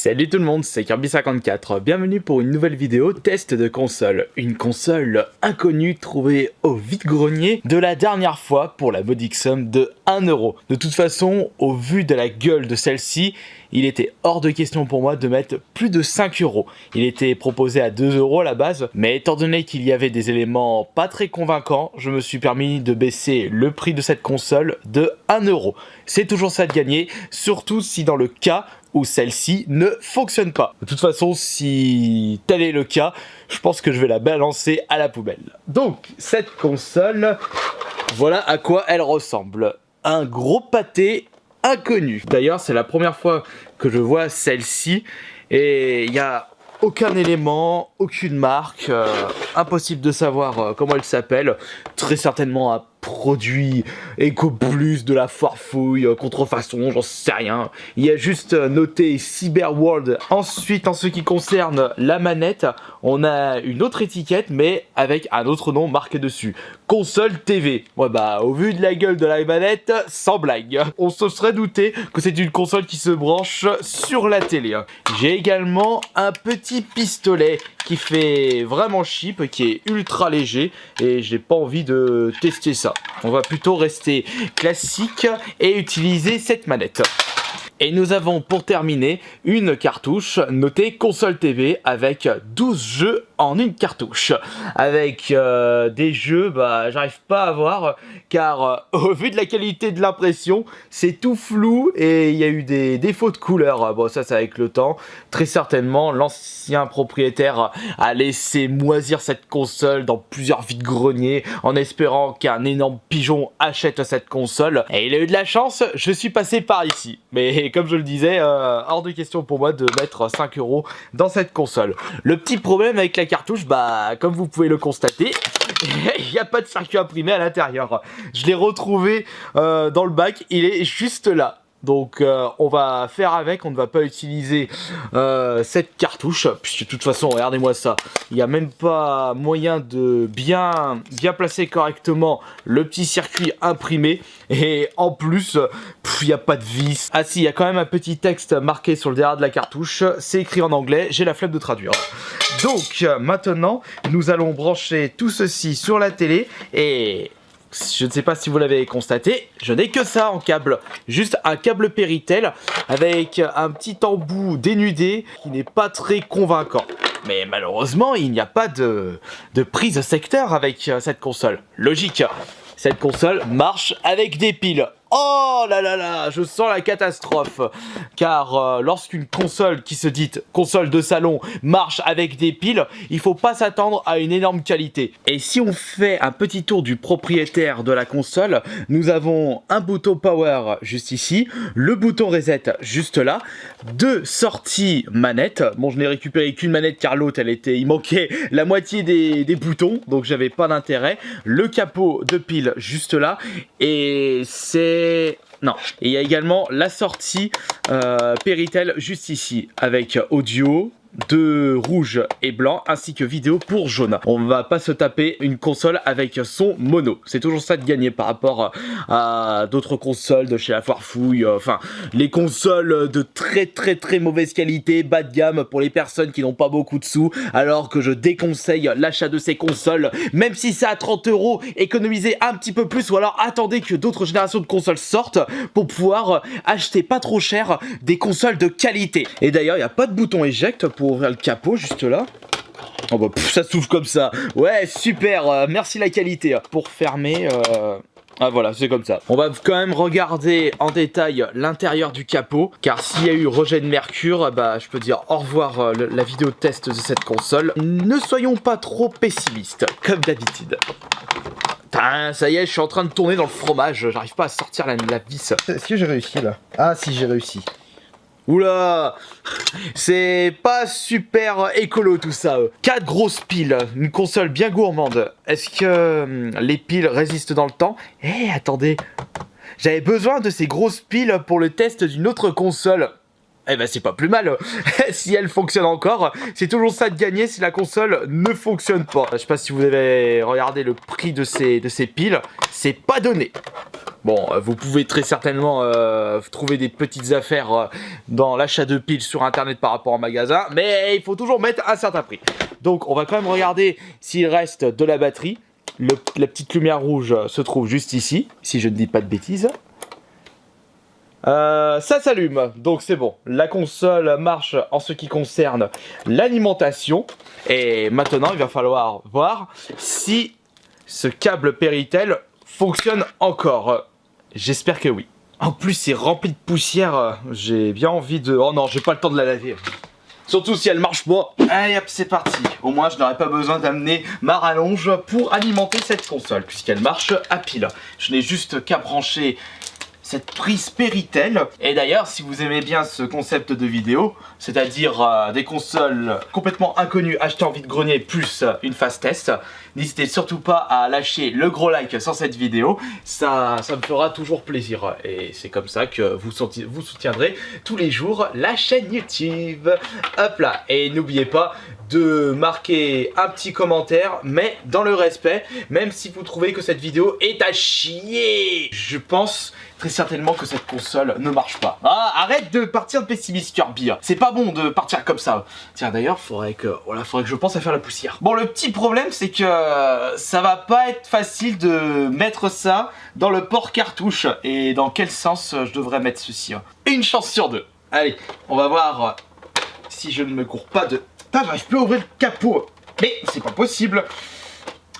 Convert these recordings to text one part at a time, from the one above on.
Salut tout le monde, c'est Kirby54, bienvenue pour une nouvelle vidéo test de console. Une console inconnue trouvée au vide-grenier de la dernière fois pour la modique somme de 1€. De toute façon, au vu de la gueule de celle-ci, il était hors de question pour moi de mettre plus de 5€. Il était proposé à 2€ à la base, mais étant donné qu'il y avait des éléments pas très convaincants, je me suis permis de baisser le prix de cette console de 1€. C'est toujours ça de gagner, surtout si dans le cas où celle-ci ne fonctionne pas. De toute façon, si tel est le cas, je pense que je vais la balancer à la poubelle. Donc, cette console, voilà à quoi elle ressemble. Un gros pâté inconnu. D'ailleurs, c'est la première fois que je vois celle-ci et il n'y a aucun élément, aucune marque, impossible de savoir comment elle s'appelle. Très certainement un produit Eco Plus, de la farfouille, contrefaçon, j'en sais rien. Il y a juste noté Cyberworld. Ensuite, en ce qui concerne la manette, on a une autre étiquette, mais avec un autre nom marqué dessus. Console TV. Ouais bah, au vu de la gueule de la manette, sans blague. On se serait douté que c'est une console qui se branche sur la télé. J'ai également un petit pistolet qui fait vraiment cheap, qui est ultra léger, et j'ai pas envie de tester ça. On va plutôt rester classique et utiliser cette manette. Et nous avons pour terminer une cartouche notée console TV avec 12 jeux en une cartouche. Avec des jeux, bah j'arrive pas à voir car au vu de la qualité de l'impression, c'est tout flou et il y a eu des défauts de couleur. Bon ça c'est avec le temps. Très certainement l'ancien propriétaire a laissé moisir cette console dans plusieurs vides-greniers en espérant qu'un énorme pigeon achète cette console. Et il a eu de la chance, je suis passé par ici. Mais comme je le disais, hors de question pour moi de mettre 5€ dans cette console. Le petit problème avec la cartouche, bah comme vous pouvez le constater, il n'y a pas de circuit imprimé à l'intérieur. Je l'ai retrouvé dans le bac, il est juste là. Donc on va faire avec, on ne va pas utiliser cette cartouche, puisque de toute façon, regardez-moi ça, il n'y a même pas moyen de bien placer correctement le petit circuit imprimé, et en plus, il n'y a pas de vis. Ah si, il y a quand même un petit texte marqué sur le derrière de la cartouche, c'est écrit en anglais, j'ai la flemme de traduire. Donc maintenant, nous allons brancher tout ceci sur la télé, et je ne sais pas si vous l'avez constaté, je n'ai que ça en câble. Juste un câble Péritel avec un petit embout dénudé qui n'est pas très convaincant. Mais malheureusement, il n'y a pas de prise secteur avec cette console. Logique, cette console marche avec des piles. Oh là là là, je sens la catastrophe. Car lorsqu'une console qui se dit console de salon marche avec des piles, il faut pas s'attendre à une énorme qualité. Et si on fait un petit tour du propriétaire de la console, nous avons un bouton power juste ici, le bouton reset juste là, deux sorties manettes. Bon, je n'ai récupéré qu'une manette car l'autre, il manquait la moitié des boutons, donc j'avais pas d'intérêt. Le capot de pile juste là, et c'est... Non, et il y a également la sortie Péritel juste ici, avec audio de rouge et blanc, ainsi que vidéo pour jaune. On va pas se taper une console avec son mono. C'est toujours ça de gagner par rapport à d'autres consoles de chez la Farfouille. Enfin, les consoles de très mauvaise qualité, bas de gamme pour les personnes qui n'ont pas beaucoup de sous, alors que je déconseille l'achat de ces consoles, même si c'est à 30€, économisez un petit peu plus, ou alors attendez que d'autres générations de consoles sortent pour pouvoir acheter pas trop cher des consoles de qualité. Et d'ailleurs, il n'y a pas de bouton éjecte pour ouvrir le capot juste là. Oh bah ça s'ouvre comme ça. Ouais super, merci la qualité. Pour fermer, ah voilà, c'est comme ça. On va quand même regarder en détail l'intérieur du capot, car s'il y a eu rejet de mercure, bah je peux dire au revoir la vidéo test de cette console. Ne soyons pas trop pessimistes, comme d'habitude. Putain, ça y est, je suis en train de tourner dans le fromage, j'arrive pas à sortir la vis. Est-ce que j'ai réussi là? Ah si, j'ai réussi. Oula, c'est pas super écolo tout ça. 4 grosses piles, une console bien gourmande. Est-ce que les piles résistent dans le temps? Attendez, j'avais besoin de ces grosses piles pour le test d'une autre console. eh ben c'est pas plus mal. Si elle fonctionne encore, c'est toujours ça de gagner si la console ne fonctionne pas. Je sais pas si vous avez regardé le prix de ces piles, c'est pas donné. Bon, vous pouvez très certainement trouver des petites affaires dans l'achat de piles sur internet par rapport au magasin, mais il faut toujours mettre un certain prix. Donc on va quand même regarder s'il reste de la batterie. La petite lumière rouge se trouve juste ici, si je ne dis pas de bêtises. Ça s'allume, donc c'est bon. La console marche en ce qui concerne l'alimentation. Et maintenant, il va falloir voir si ce câble Péritel fonctionne encore. J'espère que oui. En plus, c'est rempli de poussière. J'ai bien envie de... Oh non, j'ai pas le temps de la laver. Surtout si elle marche pas. Allez hop, c'est parti. Au moins, je n'aurai pas besoin d'amener ma rallonge pour alimenter cette console, puisqu'elle marche à pile. Je n'ai juste qu'à brancher cette prise Péritel. Et d'ailleurs, si vous aimez bien ce concept de vidéo, c'est-à-dire des consoles complètement inconnues achetées en vide-grenier plus une phase test, n'hésitez surtout pas à lâcher le gros like sur cette vidéo, ça me fera toujours plaisir. Et c'est comme ça que vous soutiendrez tous les jours la chaîne YouTube. Hop là, et n'oubliez pas de marquer un petit commentaire, mais dans le respect, même si vous trouvez que cette vidéo est à chier. Je pense très certainement que cette console ne marche pas. Ah, arrête de partir de pessimiste, Kirby. C'est pas bon de partir comme ça. Tiens, d'ailleurs, faudrait que je pense à faire la poussière. Bon, le petit problème, c'est que ça va pas être facile de mettre ça dans le port cartouche. Et dans quel sens je devrais mettre ceci? Une chance sur deux. Allez, on va voir si je ne me cours pas de... Putain, j'arrive plus à ouvrir le capot. Mais c'est pas possible.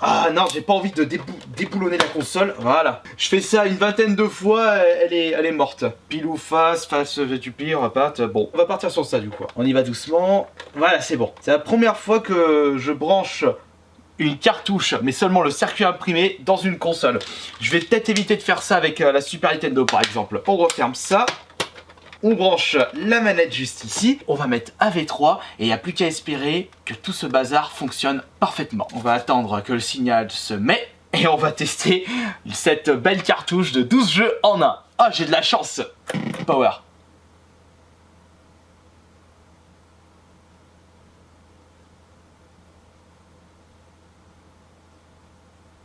Ah non, j'ai pas envie de déboulonner la console. Voilà. Je fais ça une vingtaine de fois, elle est morte. Pile ou face, du pire, pâte. Bon, on va partir sur ça du coup. On y va doucement. Voilà, c'est bon. C'est la première fois que je branche une cartouche, mais seulement le circuit imprimé, dans une console. Je vais peut-être éviter de faire ça avec la Super Nintendo par exemple. On referme ça. On branche la manette juste ici, on va mettre AV3 et il n'y a plus qu'à espérer que tout ce bazar fonctionne parfaitement. On va attendre que le signal se met et on va tester cette belle cartouche de 12 jeux en un. Ah, j'ai de la chance. Power.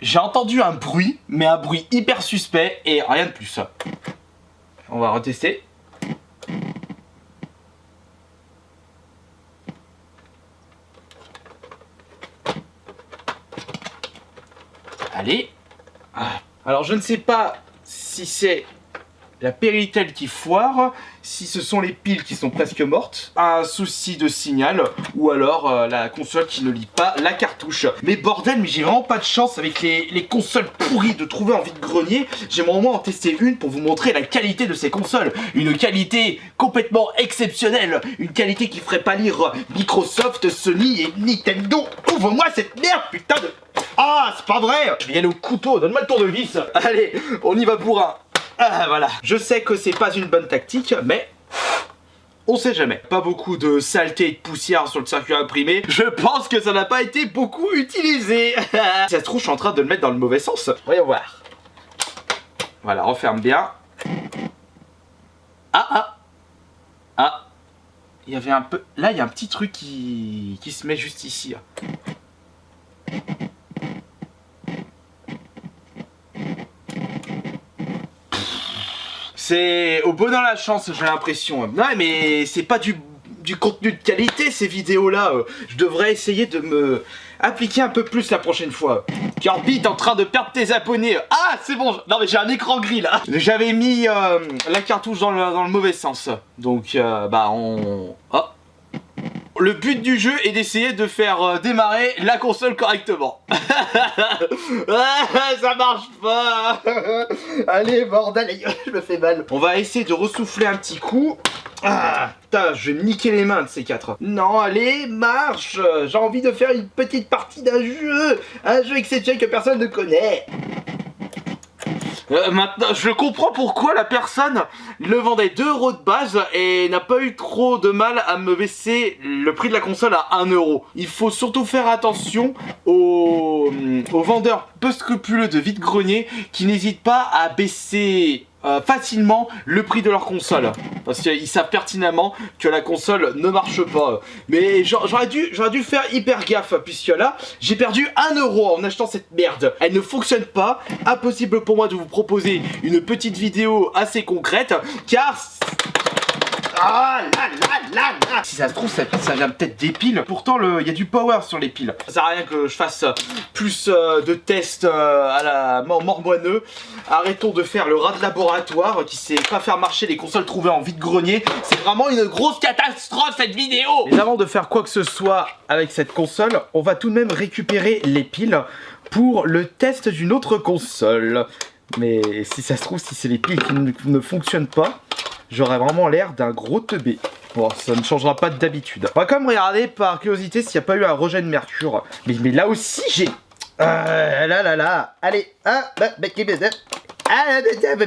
J'ai entendu un bruit, mais un bruit hyper suspect et rien de plus. On va retester. Allez. Alors je ne sais pas si c'est la Péritel qui foire, si ce sont les piles qui sont presque mortes, un souci de signal, ou alors la console qui ne lit pas la cartouche. Mais bordel, mais j'ai vraiment pas de chance avec les consoles pourries de trouver en vide-grenier. J'aimerais au moins en tester une pour vous montrer la qualité de ces consoles. Une qualité complètement exceptionnelle, une qualité qui ferait pas lire Microsoft, Sony et Nintendo. Ouvre-moi cette merde, putain de... Ah, c'est pas vrai! Je vais y aller au couteau, donne-moi le tournevis. Allez, on y va pour un. Ah, voilà. Je sais que c'est pas une bonne tactique, mais on sait jamais. Pas beaucoup de saleté et de poussière sur le circuit imprimé. Je pense que ça n'a pas été beaucoup utilisé. Si ça se trouve, je suis en train de le mettre dans le mauvais sens. Voyons voir. Voilà, referme bien. Ah. Il y avait un peu... Là, il y a un petit truc qui se met juste ici. C'est au bonheur la chance, j'ai l'impression. Non, mais c'est pas du contenu de qualité ces vidéos-là. Je devrais essayer de me appliquer un peu plus la prochaine fois. Kirby, t'es en train de perdre tes abonnés. Ah, c'est bon. Non, mais j'ai un écran gris là. J'avais mis la cartouche dans le mauvais sens. Donc, on... Oh. Le but du jeu est d'essayer de faire démarrer la console correctement. Ça marche pas. Allez, bordel, je me fais mal. On va essayer de ressouffler un petit coup. Ah, putain, je vais me niquer les mains de ces quatre. Non, allez, marche. J'ai envie de faire une petite partie d'un jeu. Un jeu exceptionnel que personne ne connaît. Maintenant, je comprends pourquoi la personne le vendait 2 € de base et n'a pas eu trop de mal à me baisser le prix de la console à 1 €. Il faut surtout faire attention aux vendeurs peu scrupuleux de vide-grenier qui n'hésitent pas à baisser facilement le prix de leur console. Parce qu'ils savent pertinemment que la console ne marche pas. Mais j'aurais dû faire hyper gaffe, puisque là, j'ai perdu 1 € en achetant cette merde. Elle ne fonctionne pas. Impossible pour moi de vous proposer une petite vidéo assez concrète, car... Ah là là là là. Si ça se trouve, ça vient peut-être des piles. Pourtant, il y a du power sur les piles. Ça sert à rien que je fasse plus de tests à la mormoineux. Arrêtons de faire le rat de laboratoire qui sait pas faire marcher les consoles trouvées en vide-grenier. C'est vraiment une grosse catastrophe cette vidéo. Mais avant de faire quoi que ce soit avec cette console, on va tout de même récupérer les piles pour le test d'une autre console. Mais si ça se trouve, si c'est les piles qui ne fonctionnent pas, j'aurais vraiment l'air d'un gros teubé. Bon, ça ne changera pas d'habitude. On va quand même regarder par curiosité s'il n'y a pas eu un rejet de mercure. Mais là aussi, j'ai... là. Allez,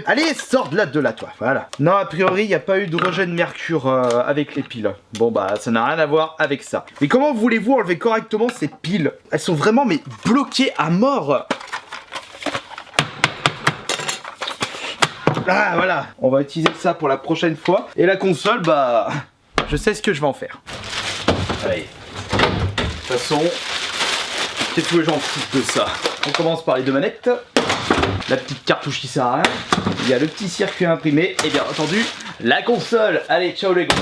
allez, sors de là, toi. Voilà. Non, a priori, il n'y a pas eu de rejet de mercure avec les piles. Bon, bah, ça n'a rien à voir avec ça. Mais comment voulez-vous enlever correctement ces piles? Elles sont vraiment, mais, bloquées à mort. Ah voilà, on va utiliser ça pour la prochaine fois. Et la console, bah, je sais ce que je vais en faire. Allez. De toute façon, qu'est-ce que j'en fous de ça? On commence par les deux manettes. La petite cartouche qui sert à rien. Il y a le petit circuit imprimé. Et bien entendu, la console. Allez, ciao les gars.